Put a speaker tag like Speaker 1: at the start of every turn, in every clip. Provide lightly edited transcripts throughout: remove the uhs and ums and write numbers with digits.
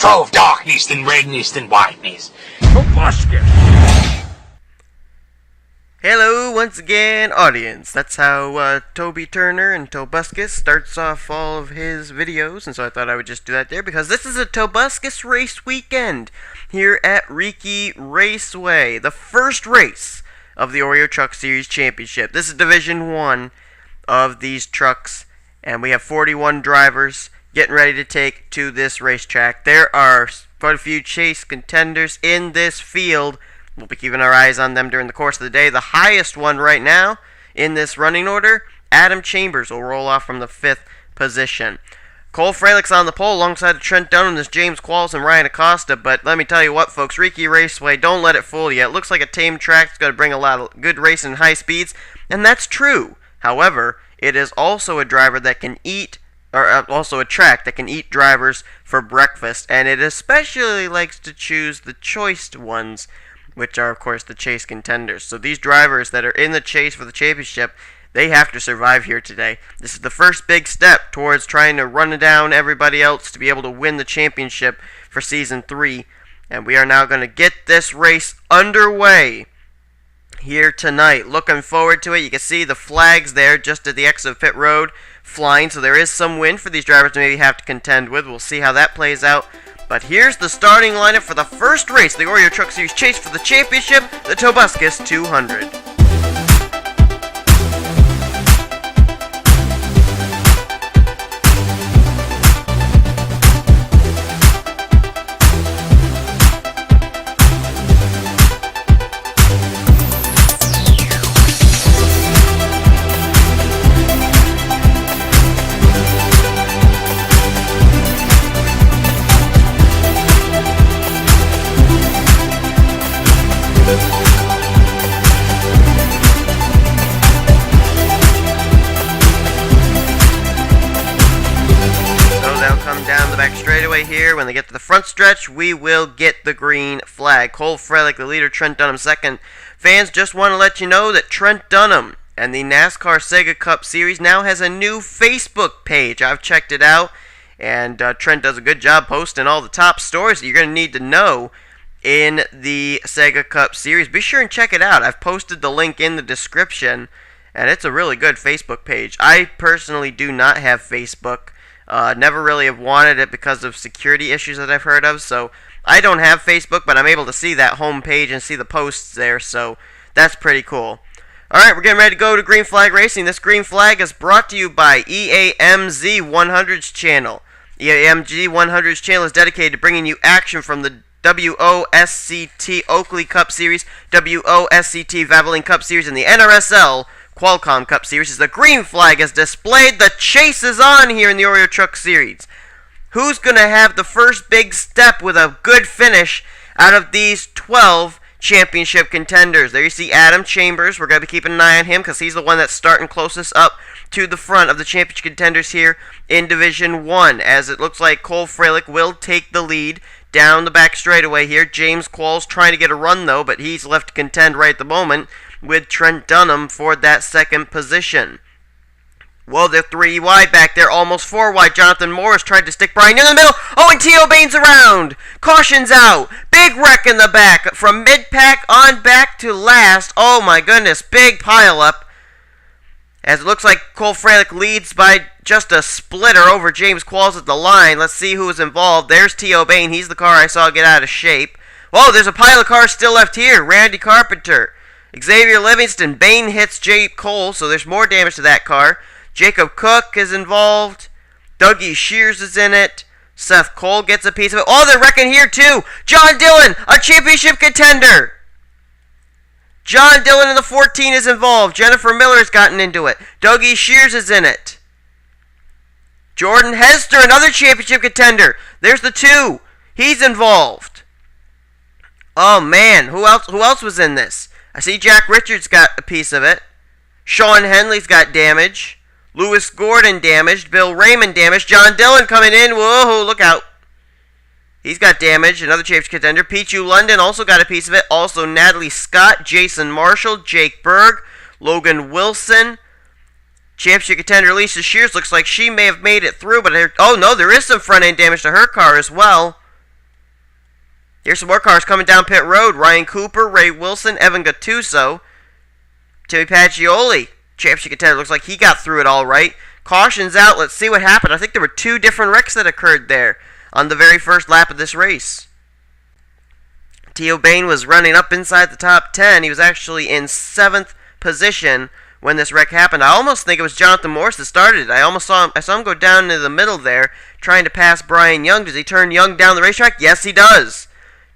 Speaker 1: drove darkness and redness and whiteness. Tobuscus!
Speaker 2: Hello, once again, audience. That's how Toby Turner and Tobuscus starts off all of his videos, and so I thought I would just do that there because this is a Tobuscus race weekend here at Riki Raceway, the first race of the Oreo Truck Series Championship. This is Division 1 of these trucks, and we have 41 drivers getting ready to take to this racetrack. There are quite a few chase contenders in this field. We'll be keeping our eyes on them during the course of the day. The highest one right now in this running order, Adam Chambers, will roll off from the 5th position. Cole Fralick's on the pole alongside of Trent Dunham. There's James Qualls and Ryan Acosta. But let me tell you what, folks, Riki Raceway, don't let it fool you. It looks like a tame track. It's going to bring a lot of good racing and high speeds, and that's true. However, it is also a driver that can eat, or also a track that can eat drivers for breakfast, and it especially likes to choose the choice ones, which are, of course, the chase contenders. So these drivers that are in the chase for the championship, they have to survive here today. This is the first big step towards trying to run down everybody else to be able to win the championship for Season 3. And we are now going to get this race underway here tonight. Looking forward to it. You can see the flags there just at the exit of pit road flying. So there is some wind for these drivers to maybe have to contend with. We'll see how that plays out. But here's the starting lineup for the first race of the Oreo Truck Series Chase for the championship, the Tobuscus 200. Here, when they get to the front stretch, we will get the green flag. Cole Fralick, the leader, Trent Dunham second. Fans, just want to let you know that Trent Dunham and the NASCAR Sega Cup Series now has a new Facebook page. I've checked it out, and Trent does a good job posting all the top stories that you're going to need to know in the Sega Cup Series. Be sure and check it out. I've posted the link in the description, and it's a really good Facebook page. I personally do not have Facebook. Never really have wanted it because of security issues that I've heard of, so I don't have Facebook, but I'm able to see that home page and see the posts there, so that's pretty cool. Alright, we're getting ready to go to Green Flag Racing. This Green Flag is brought to you by EAMZ 100's channel. EAMZ 100's channel is dedicated to bringing you action from the WOSCT Oakley Cup Series, WOSCT Valvoline Cup Series, and the NRSL Qualcomm Cup Series. As the green flag is displayed, the chase is on here in the Oreo Truck Series. Who's going to have the first big step with a good finish out of these 12 championship contenders? There you see Adam Chambers. We're going to be keeping an eye on him because he's the one that's starting closest up to the front of the championship contenders here in Division 1, as it looks like Cole Fralick will take the lead down the back straightaway here. James Qualls trying to get a run, though, but he's left to contend right at the moment with Trent Dunham for that second position. Well, they're 3 wide back there, almost 4 wide. Jonathan Morris tried to stick Brian in the middle. Oh, and T.O. Bain's around. Caution's out. Big wreck in the back. From mid-pack on back to last. Oh, my goodness. Big pile-up. As it looks like Cole Fralick leads by just a splitter over James Qualls at the line. Let's see who is involved. There's T.O. Bain. He's the car I saw get out of shape. Whoa, there's a pile of cars still left here. Randy Carpenter, Xavier Livingston. Bain hits Jake Cole, so there's more damage to that car. Jacob Cook is involved. Dougie Shears is in it. Seth Cole gets a piece of it. Oh, they're wrecking here too. John Dillon, a championship contender. John Dillon in the 14 is involved. Jennifer Miller's gotten into it. Dougie Shears is in it. Jordan Hester, another championship contender. There's the 2. He's involved. Oh man, who else was in this? I see Jack Richards got a piece of it. Sean Henley's got damage. Lewis Gordon damaged. Bill Raymond damaged. John Dillon coming in. Whoa, look out. He's got damage. Another championship contender. Pichu London also got a piece of it. Also Natalie Scott, Jason Marshall, Jake Berg, Logan Wilson. Championship contender Lisa Shears looks like she may have made it through, but oh no, there is some front end damage to her car as well. Here's some more cars coming down pit road. Ryan Cooper, Ray Wilson, Evan Gattuso, Timmy Pacioli, championship contender. Looks like he got through it all right. Caution's out. Let's see what happened. I think there were 2 different wrecks that occurred there on the very first lap of this race. T.O. Bain was running up inside the top 10. He was actually in 7th position when this wreck happened. I almost think it was Jonathan Morris that started it. I saw him go down into the middle there, trying to pass Brian Young. Does he turn Young down the racetrack? Yes, he does.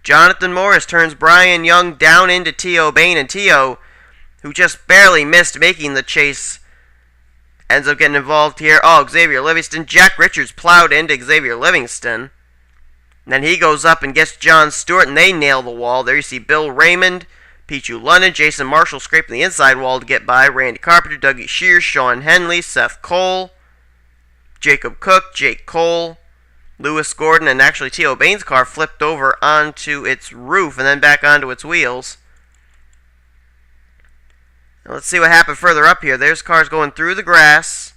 Speaker 2: Jonathan Morris turns Brian Young down into T.O. Bain, and T.O., who just barely missed making the chase, ends up getting involved here. Oh, Xavier Livingston. Jack Richards plowed into Xavier Livingston. And then he goes up and gets John Stewart, and they nail the wall. There you see Bill Raymond, Pichu London, Jason Marshall scraping the inside wall to get by, Randy Carpenter, Dougie Shears, Sean Henley, Seth Cole, Jacob Cook, Jake Cole, Lewis Gordon, and actually T.O. Bain's car flipped over onto its roof and then back onto its wheels. Now let's see what happened further up here. There's cars going through the grass.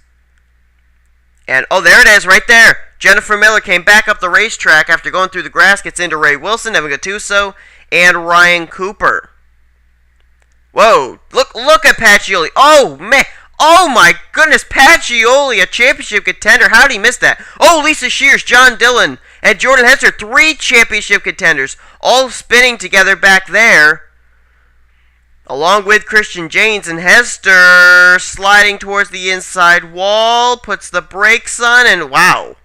Speaker 2: And, oh, there it is, right there. Jennifer Miller came back up the racetrack after going through the grass, gets into Ray Wilson, Evan Gattuso, and Ryan Cooper. Whoa, look at Pacioli. Oh, man. Oh, my goodness, Pacioli, a championship contender. How did he miss that? Oh, Lisa Shears, John Dillon, and Jordan Hester, 3 championship contenders, all spinning together back there, along with Christian Janes, and Hester sliding towards the inside wall, puts the brakes on, and wow.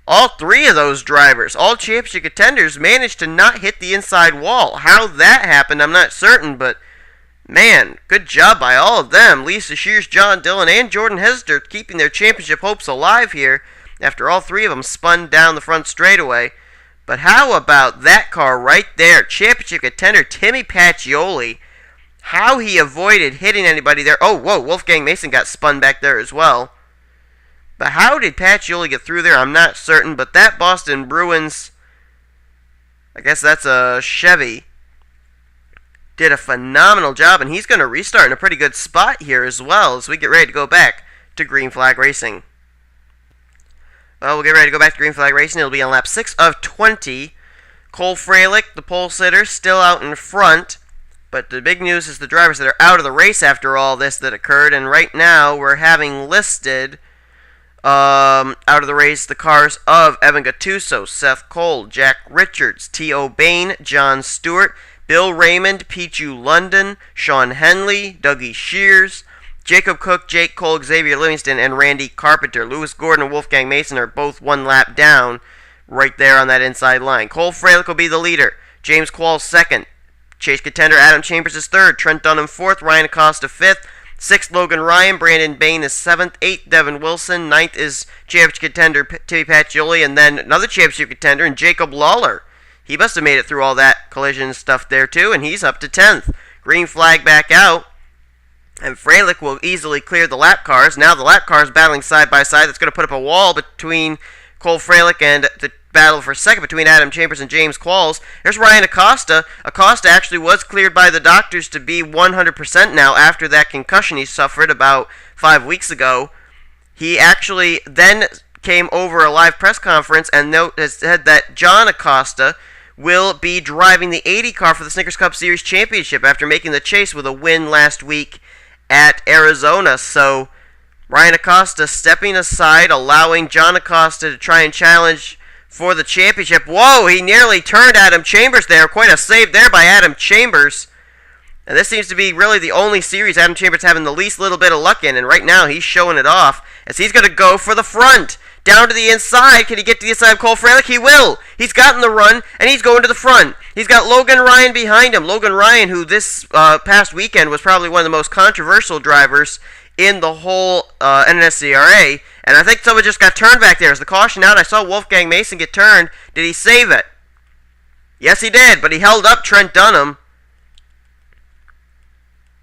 Speaker 2: All 3 of those drivers, all championship contenders, managed to not hit the inside wall. How that happened, I'm not certain, but man, good job by all of them. Lisa Shears, John Dillon, and Jordan Hester keeping their championship hopes alive here after all 3 of them spun down the front straightaway. But how about that car right there? Championship contender Timmy Pacioli. How he avoided hitting anybody there. Oh, whoa, Wolfgang Mason got spun back there as well. But how did Pacioli get through there? I'm not certain. But that Boston Bruins, I guess that's a Chevy, did a phenomenal job. And he's going to restart in a pretty good spot here as well as we get ready to go back to Green Flag Racing. Well, we'll get ready to go back to Green Flag Racing. It'll be on lap 6 of 20. Cole Freilich, the pole sitter, still out in front. But the big news is the drivers that are out of the race after all this that occurred. And right now we're having listed out of the race the cars of Evan Gattuso, Seth Cole, Jack Richards, T.O. Bain, John Stewart, Bill Raymond, Pichu London, Sean Henley, Dougie Shears, Jacob Cook, Jake Cole, Xavier Livingston, and Randy Carpenter. Lewis Gordon and Wolfgang Mason are both 1 lap down right there on that inside line. Cole Freilich will be the leader. James Qualls second. Chase contender Adam Chambers is third. Trent Dunham fourth. Ryan Acosta fifth. 6th, Logan Ryan. Brandon Bain is 7th. 8th, Devin Wilson. 9th is championship contender Timmy Pacioli. And then another championship contender, and Jacob Lawler. He must have made it through all that collision stuff there too, and he's up to 10th. Green flag back out. And Freilich will easily clear the lap cars. Now the lap cars battling side by side. That's going to put up a wall between Cole Freilich and the battle for second between Adam Chambers and James Qualls. There's Ryan Acosta. Acosta actually was cleared by the doctors to be 100% now after that concussion he suffered about 5 weeks ago. He actually then came over a live press conference and said that John Acosta will be driving the 80 car for the Snickers Cup Series Championship after making the chase with a win last week at Arizona. So Ryan Acosta stepping aside, allowing John Acosta to try and challenge for the championship. Whoa, he nearly turned Adam Chambers there. Quite a save there by Adam Chambers. And this seems to be really the only series Adam Chambers having the least little bit of luck in. And right now he's showing it off as he's going to go for the front. Down to the inside. Can he get to the inside of Cole Freilich? He will. He's gotten the run, and he's going to the front. He's got Logan Ryan behind him. Logan Ryan, who this past weekend was probably one of the most controversial drivers in the whole NNSCRA. And I think someone just got turned back there. As the caution out, I saw Wolfgang Mason get turned. Did he save it? Yes, he did, but he held up Trent Dunham.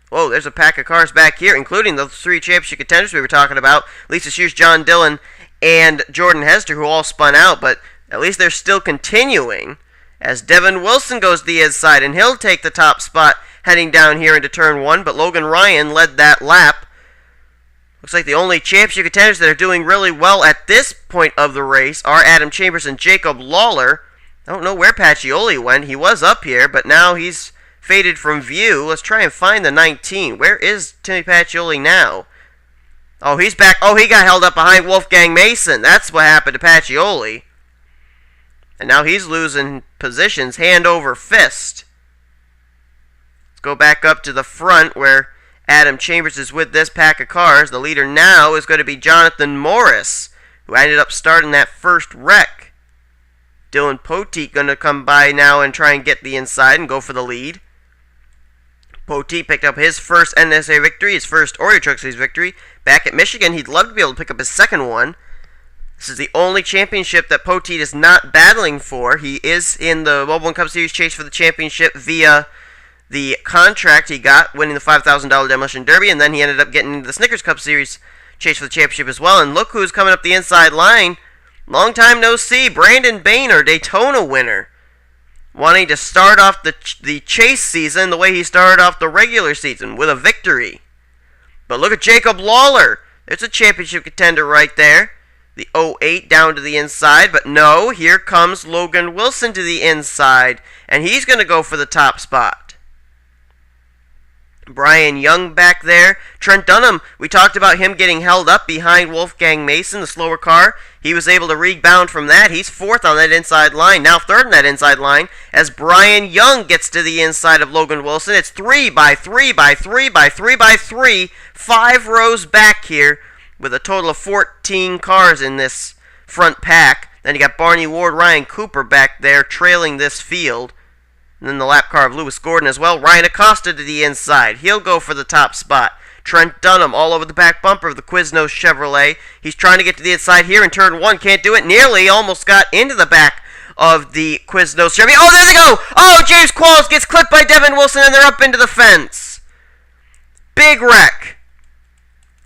Speaker 2: Whoa, there's a pack of cars back here, including the 3 championship contenders we were talking about. Lisa Shears, John Dillon, and Jordan Hester, who all spun out, but at least they're still continuing as Devin Wilson goes to the inside, and he'll take the top spot heading down here into turn 1, but Logan Ryan led that lap. Looks like the only championship contenders that are doing really well at this point of the race are Adam Chambers and Jacob Lawler. I don't know where Pacioli went. He was up here, but now he's faded from view. Let's try and find the 19. Where is Timmy Pacioli now? Oh, he's back. Oh, he got held up behind Wolfgang Mason. That's what happened to Pacioli. And now he's losing positions hand over fist. Let's go back up to the front where Adam Chambers is with this pack of cars. The leader now is going to be Jonathan Morris, who ended up starting that first wreck. Dylan Poteet going to come by now and try and get the inside and go for the lead. Poteet picked up his first NSA victory, his first Oreo Truck Series victory. Back at Michigan, he'd love to be able to pick up his second one. This is the only championship that Poteet is not battling for. He is in the Mobile One Cup Series chase for the championship via the contract he got, winning the $5,000 Demolition Derby, and then he ended up getting into the Snickers Cup Series chase for the championship as well. And look who's coming up the inside line. Long time no see, Brandon Boehner, Daytona winner. Wanting to start off the chase season the way he started off the regular season, with a victory. But look at Jacob Lawler. There's a championship contender right there. The 08 down to the inside, but no, here comes Logan Wilson to the inside, and he's going to go for the top spot. Brian Young back there. Trent Dunham, we talked about him getting held up behind Wolfgang Mason, the slower car. He was able to rebound from that. He's fourth on that inside line, now third on that inside line, as Brian Young gets to the inside of Logan Wilson. It's 3 by 3 by 3 by 3 by 3, 5 rows back here, with a total of 14 cars in this front pack. Then you got Barney Ward, Ryan Cooper back there trailing this field. And then the lap car of Lewis Gordon as well. Ryan Acosta to the inside. He'll go for the top spot. Trent Dunham all over the back bumper of the Quiznos Chevrolet. He's trying to get to the inside here in turn 1. Can't do it. Nearly almost got into the back of the Quiznos Chevy. Oh, there they go! Oh, James Qualls gets clipped by Devin Wilson and they're up into the fence. Big wreck.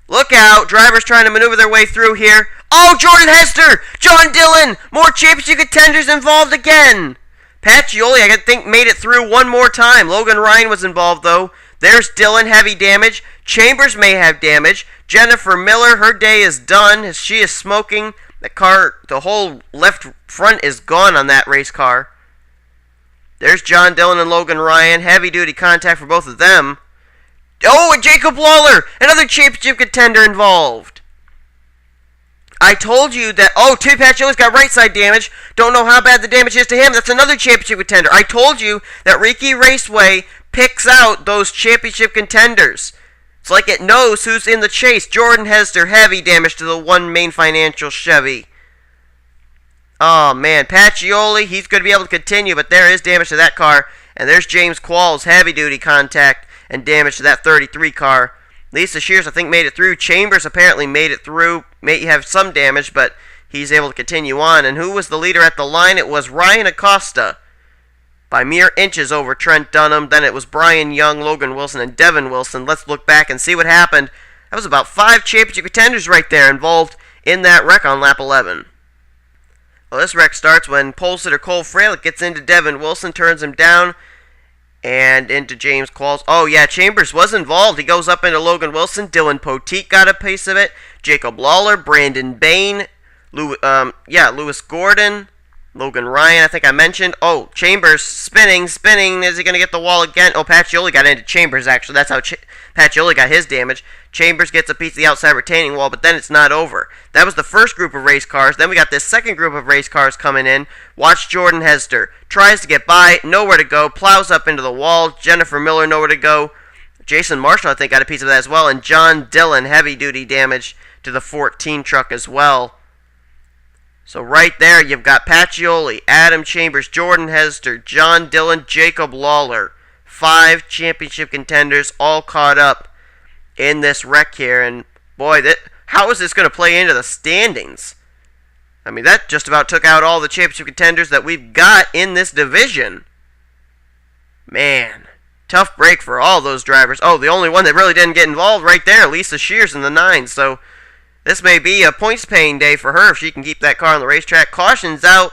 Speaker 2: Look out. Drivers trying to maneuver their way through here. Oh, Jordan Hester! John Dillon! More championship contenders involved again. Pacioli, I think, made it through one more time. Logan Ryan was involved, though. There's Dillon, heavy damage. Chambers may have damage. Jennifer Miller, her day is done. She is smoking. The car, the whole left front is gone on that race car. There's John Dillon and Logan Ryan. Heavy-duty contact for both of them. Oh, and Jacob Lawler, another championship contender involved. I told you that, oh, Tim Pacioli's got right side damage. Don't know how bad the damage is to him. That's another championship contender. I told you that Riki Raceway picks out those championship contenders. It's like it knows who's in the chase. Jordan Hester, heavy damage to the One Main Financial Chevy. Oh, man, Pacioli, he's going to be able to continue, but there is damage to that car. And there's James Qualls, heavy-duty contact and damage to that 33 car. Lisa Shears, I think, made it through. Chambers apparently made it through. May have some damage, but he's able to continue on. And who was the leader at the line? It was Ryan Acosta, by mere inches over Trent Dunham. Then it was Brian Young, Logan Wilson, and Devin Wilson. Let's look back and see what happened. That was about 5 championship contenders right there involved in that wreck on lap 11. Well, this wreck starts when pole sitter Cole Fralick gets into Devin Wilson, turns him down, and into James Qualls. Oh, yeah, Chambers was involved. He goes up into Logan Wilson. Dylan Poteet got a piece of it. Jacob Lawler, Brandon Bain, Lewis Gordon, Logan Ryan, I think I mentioned. Oh, Chambers spinning. Is he going to get the wall again? Oh, Pacioli got into Chambers, actually. That's how Pacioli got his damage. Chambers gets a piece of the outside retaining wall, but then it's not over. That was the first group of race cars. Then we got this second group of race cars coming in. Watch Jordan Hester. Tries to get by, nowhere to go, plows up into the wall. Jennifer Miller, nowhere to go. Jason Marshall, I think, got a piece of that as well. And John Dillon, heavy-duty damage to the 14 truck as well. So right there, you've got Pacioli, Adam Chambers, Jordan Hester, John Dillon, Jacob Lawler. 5 championship contenders all caught up in this wreck here. And boy, how is this going to play into the standings? I mean, that just about took out all the championship contenders that we've got in this division. Man, tough break for all those drivers. Oh, the only one that really didn't get involved right there, Lisa Shears in the 9. So this may be a points paying day for her if she can keep that car on the racetrack. Caution's out.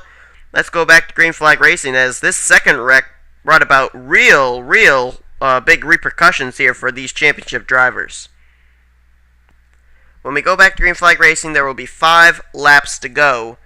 Speaker 2: Let's go back to Green Flag Racing, as this second wreck brought about real big repercussions here for these championship drivers. When we go back to Green Flag Racing, there will be 5 laps to go.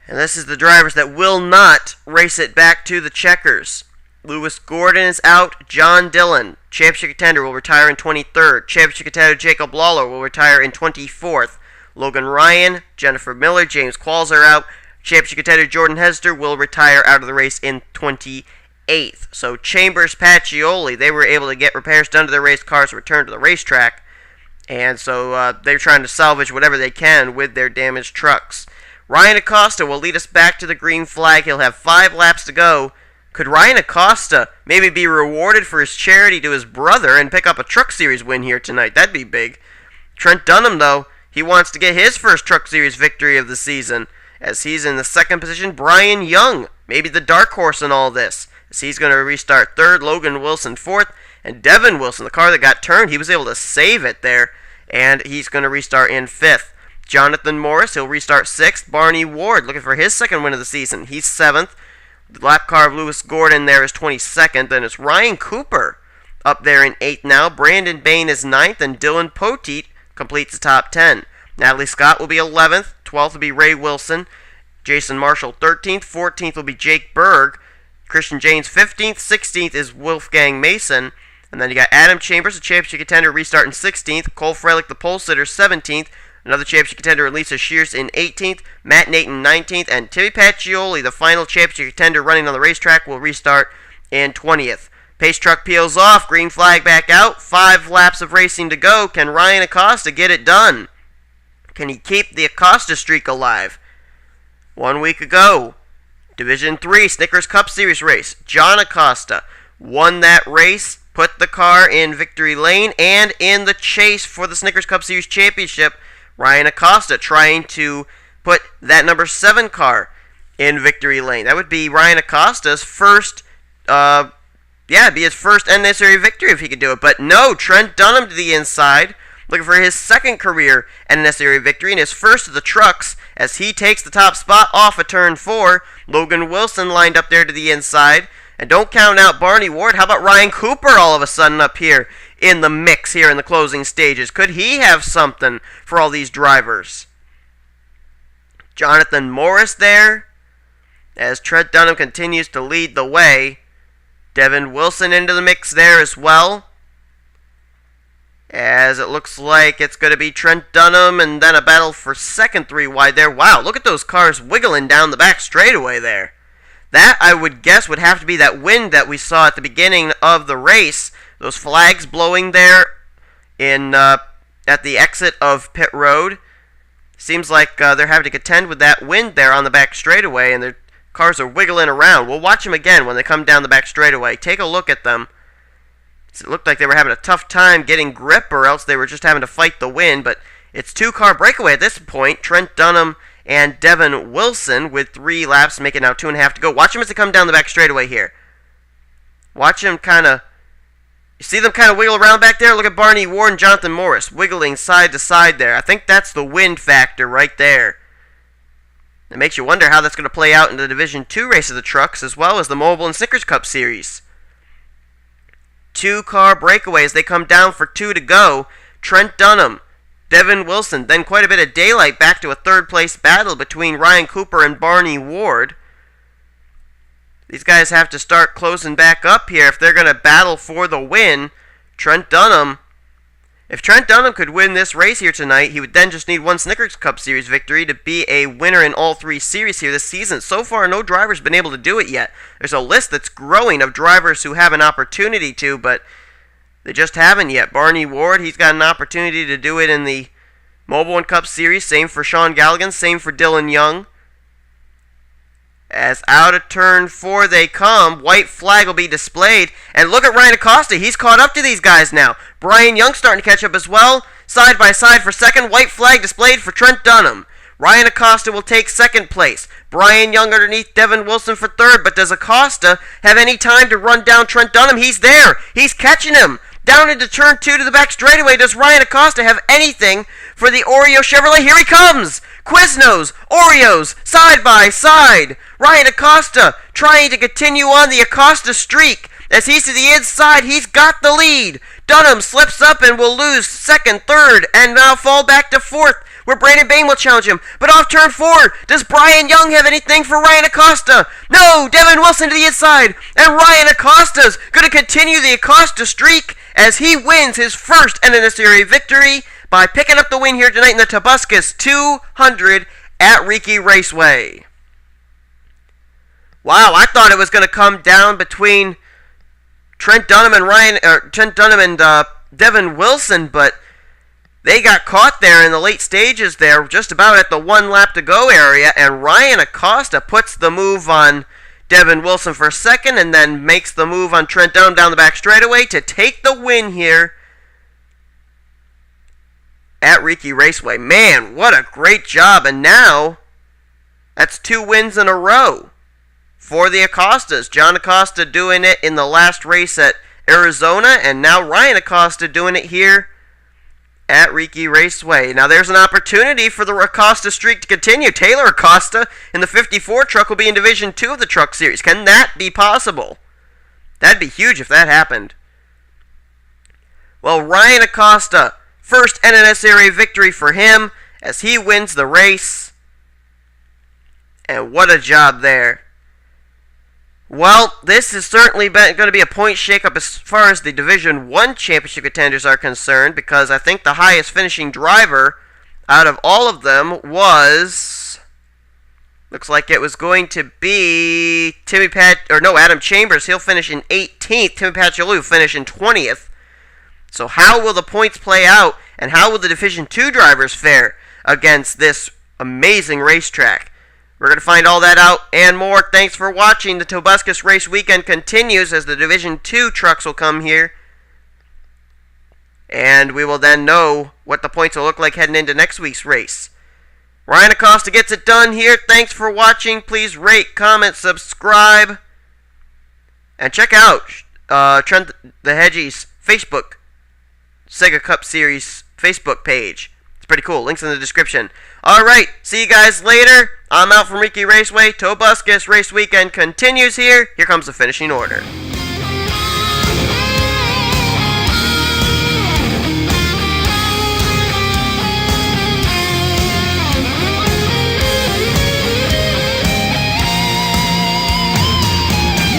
Speaker 2: And this is the drivers that will not race it back to the checkers. Lewis Gordon is out. John Dillon, championship contender, will retire in 23rd. Championship contender Jacob Lawler will retire in 24th. Logan Ryan, Jennifer Miller, James Qualls are out. Championship contender Jordan Hester will retire out of the race in 28th. So Chambers, Pacioli, they were able to get repairs done to their race cars and return to the racetrack. And so they're trying to salvage whatever they can with their damaged trucks. Ryan Acosta will lead us back to the green flag. He'll have 5 laps to go. Could Ryan Acosta maybe be rewarded for his charity to his brother and pick up a Truck Series win here tonight? That'd be big. Trent Dunham, though, he wants to get his first Truck Series victory of the season, as he's in the 2nd position. Brian Young, maybe the dark horse in all this, as he's going to restart 3rd. Logan Wilson 4th, and Devin Wilson, the car that got turned, he was able to save it there, and he's going to restart in 5th. Jonathan Morris, he'll restart 6th. Barney Ward, looking for his 2nd win of the season. He's 7th. The lap car of Lewis Gordon there is 22nd. Then it's Ryan Cooper up there in 8th now. Brandon Bain is 9th, and Dylan Poteet completes the top 10. Natalie Scott will be 11th. 12th will be Ray Wilson. Jason Marshall 13th. 14th will be Jake Berg. Christian James 15th. 16th is Wolfgang Mason. And then you got Adam Chambers, the championship contender, restarting 16th. Cole Frelick, the pole sitter, 17th. Another championship contender, Lisa Shears, in 18th. Matt Nathan, 19th. And Timmy Pacioli, the final championship contender running on the racetrack, will restart in 20th. Pace truck peels off. Green flag back out. 5 laps of racing to go. Can Ryan Acosta get it done? Can he keep the Acosta streak alive? 1 week ago, Division 3 Snickers Cup Series race. John Acosta won that race, put the car in victory lane, and in the chase for the Snickers Cup Series Championship, Ryan Acosta trying to put that number 7 car in victory lane. That would be Ryan Acosta's first, it'd be his first NNSCRA victory if he could do it. But no, Trent Dunham to the inside, looking for his 2nd career NNSCRA victory and his first of the trucks as he takes the top spot off of turn 4. Logan Wilson lined up there to the inside. And don't count out Barney Ward. How about Ryan Cooper all of a sudden up here in the mix here in the closing stages? Could he have something for all these drivers? Jonathan Morris there as Trent Dunham continues to lead the way. Devin Wilson into the mix there as well, as it looks like it's going to be Trent Dunham and then a battle for 2nd 3 wide there. Wow, look at those cars wiggling down the back straightaway there. That, I would guess, would have to be that wind that we saw at the beginning of the race. Those flags blowing there in at the exit of pit road. Seems like they're having to contend with that wind there on the back straightaway, and their cars are wiggling around. We'll watch them again when they come down the back straightaway. Take a look at them. It looked like they were having a tough time getting grip, or else they were just having to fight the wind, but it's 2-car breakaway at this point. Trent Dunham and Devin Wilson with 3 laps, make it now 2.5 to go. Watch them as they come down the back straightaway here. Watch them kind of, you see them kind of wiggle around back there? Look at Barney Ward and Jonathan Morris wiggling side to side there. I think that's the wind factor right there. It makes you wonder how that's going to play out in the Division 2 race of the trucks, as well as the Mobile and Snickers Cup Series. 2-car breakaway as they come down for 2 to go. Trent Dunham, Devin Wilson, then quite a bit of daylight back to a 3rd place battle between Ryan Cooper and Barney Ward. These guys have to start closing back up here if they're going to battle for the win. Trent Dunham, if Trent Dunham could win this race here tonight, he would then just need 1 Snickers Cup Series victory to be a winner in all 3 series here this season. So far, no driver's been able to do it yet. There's a list that's growing of drivers who have an opportunity to, but they just haven't yet. Barney Ward, he's got an opportunity to do it in the Mobile One Cup Series. Same for Sean Galligan. Same for Dylan Young. As out of turn 4 they come, white flag will be displayed. And look at Ryan Acosta. He's caught up to these guys now. Brian Young starting to catch up as well. Side by side for 2nd. White flag displayed for Trent Dunham. Ryan Acosta will take 2nd place. Brian Young underneath Devin Wilson for 3rd. But does Acosta have any time to run down Trent Dunham? He's there. He's catching him. Down into turn 2 to the back straightaway. Does Ryan Acosta have anything for the Oreo Chevrolet? Here he comes! Quiznos, Oreos, side by side. Ryan Acosta trying to continue on the Acosta streak. As he's to the inside, he's got the lead. Dunham slips up and will lose 2nd, 3rd, and now fall back to 4th. where Brandon Bain will challenge him. But off turn 4, does Brian Young have anything for Ryan Acosta? No, Devin Wilson to the inside, and Ryan Acosta's going to continue the Acosta streak as he wins his first NNSCRA victory by picking up the win here tonight in the Tobuscus 200 at Riki Raceway. Wow, I thought it was going to come down between Trent Dunham and Devin Wilson, but they got caught there in the late stages there, just about at the 1 lap to go area, and Ryan Acosta puts the move on Devin Wilson for second, and then makes the move on Trent Dunham down the back straightaway to take the win here at Riki Raceway. Man, what a great job, and now that's 2 wins in a row for the Acostas. John Acosta doing it in the last race at Arizona, and now Ryan Acosta doing it here at Riki Raceway. Now there's an opportunity for the Acosta streak to continue. Taylor Acosta in the 54 truck will be in Division 2 of the Truck Series. Can that be possible? That'd be huge if that happened. Well, Ryan Acosta, first NNSCRA victory for him as he wins the race. And what a job there. Well, this is certainly going to be a point shakeup as far as the Division 1 championship contenders are concerned, because I think the highest finishing driver out of all of them was, looks like it was going to be Adam Chambers. He'll finish in 18th. Timmy Paciolou finish in 20th. So how will the points play out, and how will the Division 2 drivers fare against this amazing racetrack? We're going to find all that out and more. Thanks for watching. The Tobuscus race weekend continues as the Division 2 trucks will come here. And we will then know what the points will look like heading into next week's race. Ryan Acosta gets it done here. Thanks for watching. Please rate, comment, subscribe. And check out Trent the Hedgie's Facebook Sega Cup Series Facebook page. It's pretty cool. Links in the description. Alright, see you guys later. I'm out from Riki Raceway. Tobuscus race weekend continues here. Here comes the finishing order.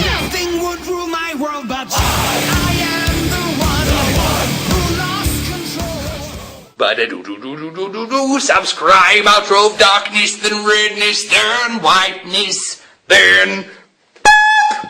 Speaker 3: Nothing would rule my world but I am the one who lost control.
Speaker 1: Ba-da-do-do-do-do-do-do. Subscribe, outro of darkness, then redness, then whiteness, then